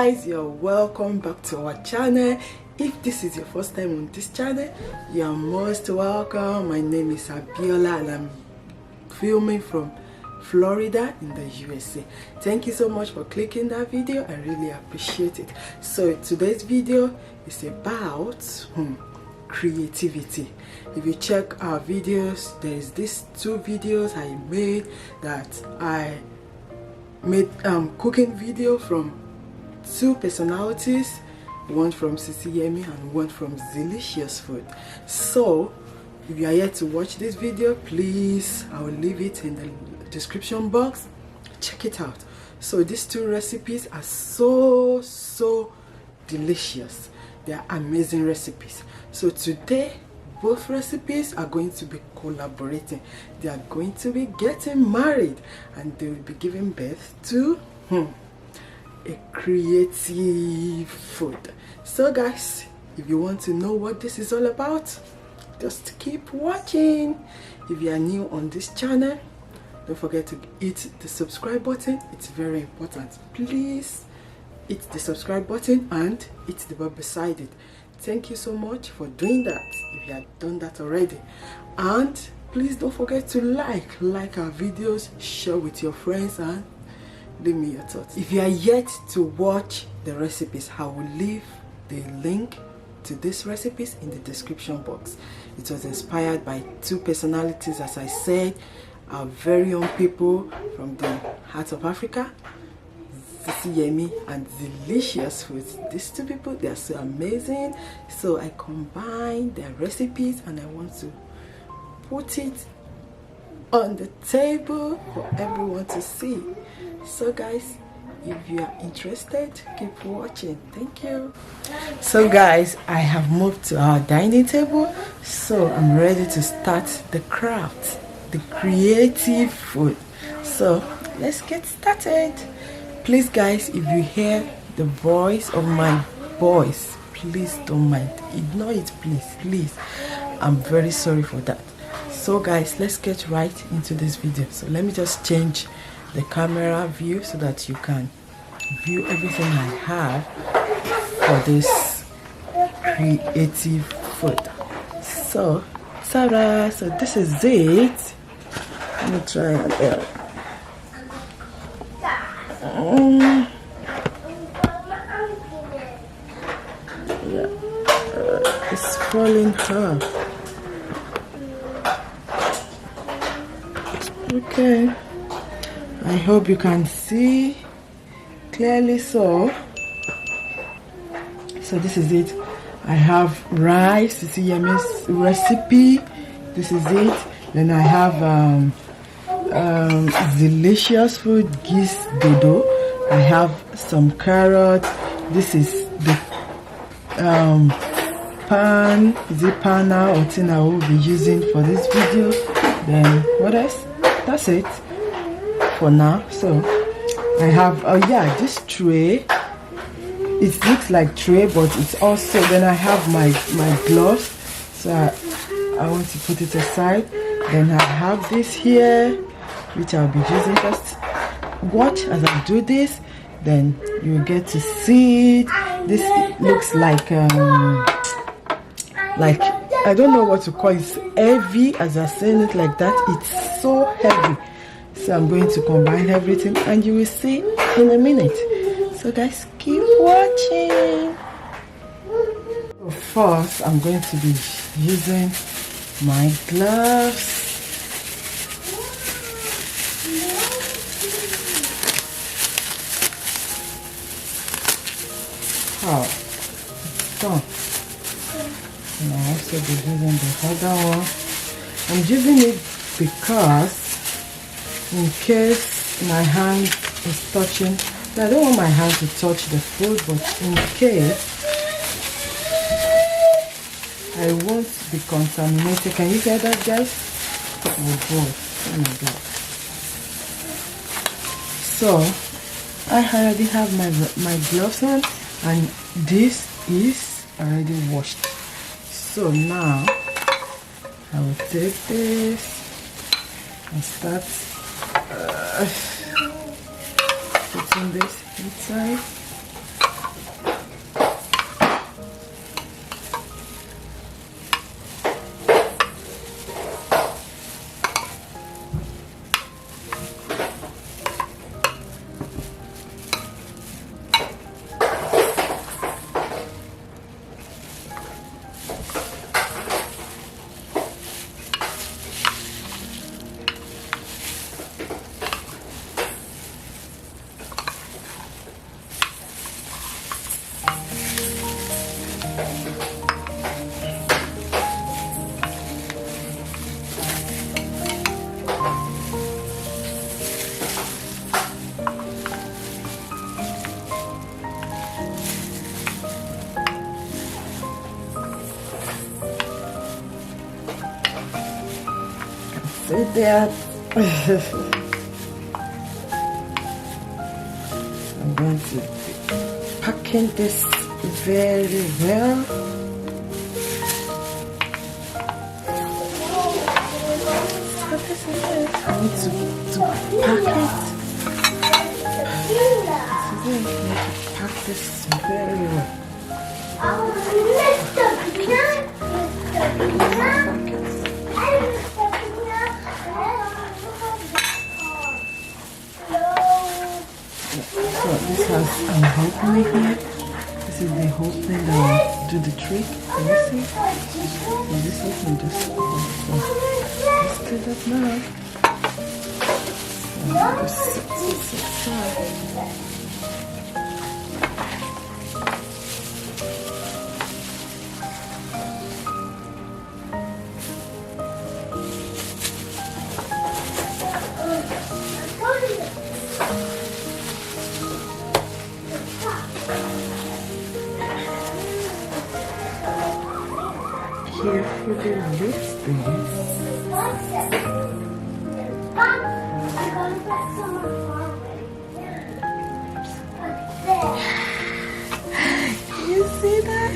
guys, you're welcome back to our channel. If this is your first time on this channel, you are most welcome. My name is Abiola and I'm filming from Florida in the USA. Thank you so much for clicking that video. I really appreciate it. So today's video is about creativity. If you check our videos, there's these two videos I made that I made cooking video from two personalities, one from Sisi Yemi and one from Delicious Food. So if you are yet to watch this video, please, I will leave it in the description box. Check it out. So these two recipes are so delicious. They are amazing recipes. So today both recipes are going to be collaborating. They are going to be getting married and they will be giving birth to a creative food. So guys, if you want to know what this is all about, just keep watching. If you are new on this channel, don't forget to hit the subscribe button. It's very important. Please hit the subscribe button and hit the bell beside it. Thank you so much for doing that if you have done that already. And please don't forget to like our videos, share with your friends, and leave me your thoughts. If you are yet to watch the recipes, I will leave the link to these recipes in the description box. It was inspired by two personalities, as I said, our very own people from the heart of Africa, Sisi Yemi and Delicious Food. These two people, they are so amazing. So I combined their recipes and I want to put it on the table for everyone to see. So guys, if you are interested, keep watching. Thank you. So guys, I have moved to our dining table, so I'm ready to start the craft, the creative food. So let's get started. Please guys, if you hear the voice of my voice, please don't mind. Ignore it, please. I'm very sorry for that. So guys, let's get right into this video. So let me just change the camera view so that you can view everything I have for this creative food. So ta-da! So this is it. Let me try it. It's falling off. Okay, I hope you can see clearly. So this is it. I have rice, Sisi Yemi's recipe. This is it. Then I have Delicious Food, GIZZDODO. I have some carrots. This is the pan, is it pana or tin I will be using for this video. Then what else? That's it for now. So I have this tray. It looks like tray, but it's also, then I have my gloves, so I want to put it aside. Then I have this here, which I'll be using. Just watch as I do this, then you get to see it. This looks like I don't know what to call it. It's heavy, as I'm saying it like that. It's so heavy. So I'm going to combine everything and you will see in a minute. So guys, keep watching. First, I'm going to be using my gloves. Done. And I'll also be using the other one. I'm using it because in case my hand is touching, I don't want my hand to touch the food, but in case I won't be contaminated. Can you hear that, guys? Oh boy, oh my god. So I already have my gloves on and this is already washed. So now I will take this and start putting this inside. See that? I'm going to be packing this very well. So this is it. I need to pack it. This is it. I need to pack this very well. So this has an opening here. This is the whole thing that will do the trick. Can you see? And this open just opens. So let's do that now. And just set this aside. Carefully lift this. You see that?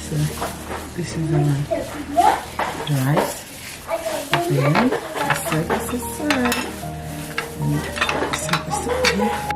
So this is our rice. Then set this aside. And set this aside.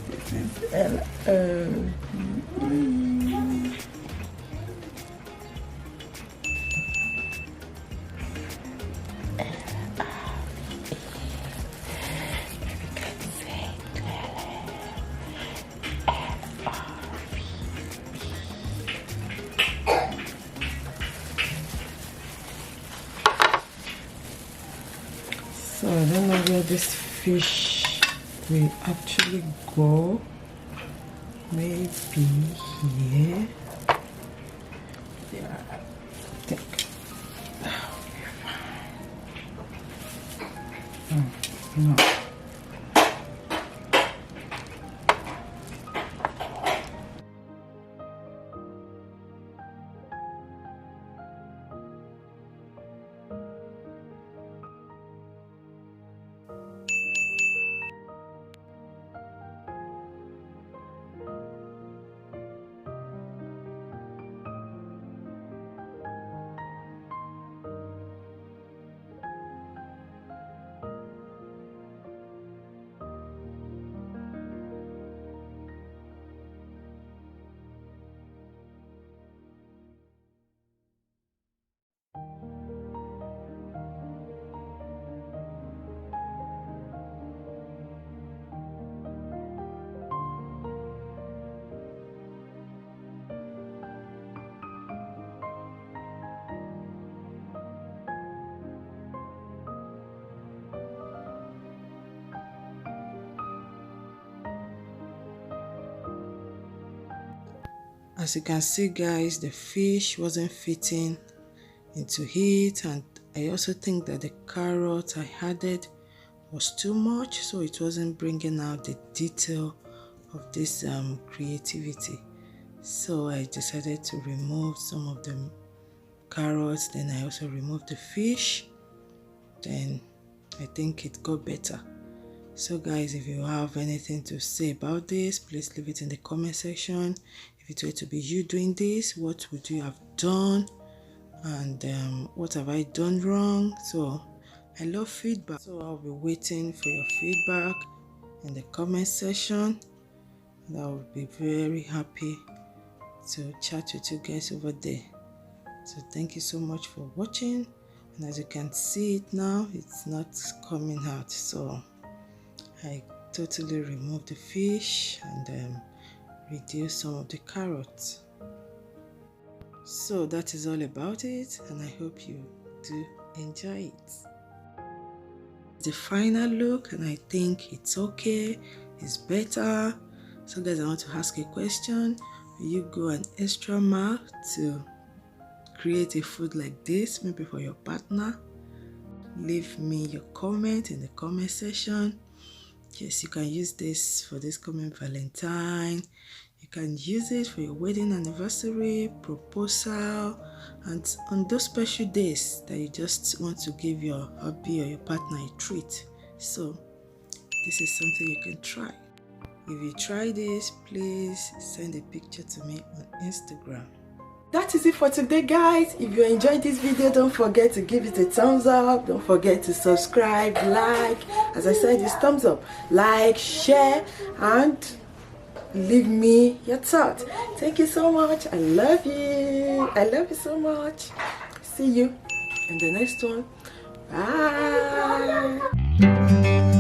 This is L-O. So I don't know where this fish will actually go. Maybe here. Yeah, I think. No. As you can see, guys, the fish wasn't fitting into it, and I also think that the carrot I added was too much, so it wasn't bringing out the detail of this creativity. So I decided to remove some of the carrots, then I also removed the fish. Then I think it got better. So guys, if you have anything to say about this, please leave it in the comment section. If it were to be you doing this, what would you have done? And what have I done wrong? So I love feedback. So I'll be waiting for your feedback in the comment section. And I will be very happy to chat with you guys over there. So thank you so much for watching. And as you can see it now, it's not coming out. So I totally removed the fish and reduced some of the carrots. So that is all about it, and I hope you do enjoy it. The final look, and I think it's okay, it's better. So guys, I want to ask a question. Will you go an extra mile to create a food like this, maybe for your partner? Leave me your comment in the comment section. Yes, you can use this for this coming Valentine. You can use it for your wedding anniversary, proposal, and on those special days that you just want to give your hubby or your partner a treat. So this is something you can try. If you try this, please send a picture to me on Instagram. That is it for today, guys. If you enjoyed this video, don't forget to give it a thumbs up. Don't forget to subscribe, like. As I said, it's thumbs up, like, share, and leave me your thoughts. Thank you so much. I love you. I love you so much. See you in the next one. Bye.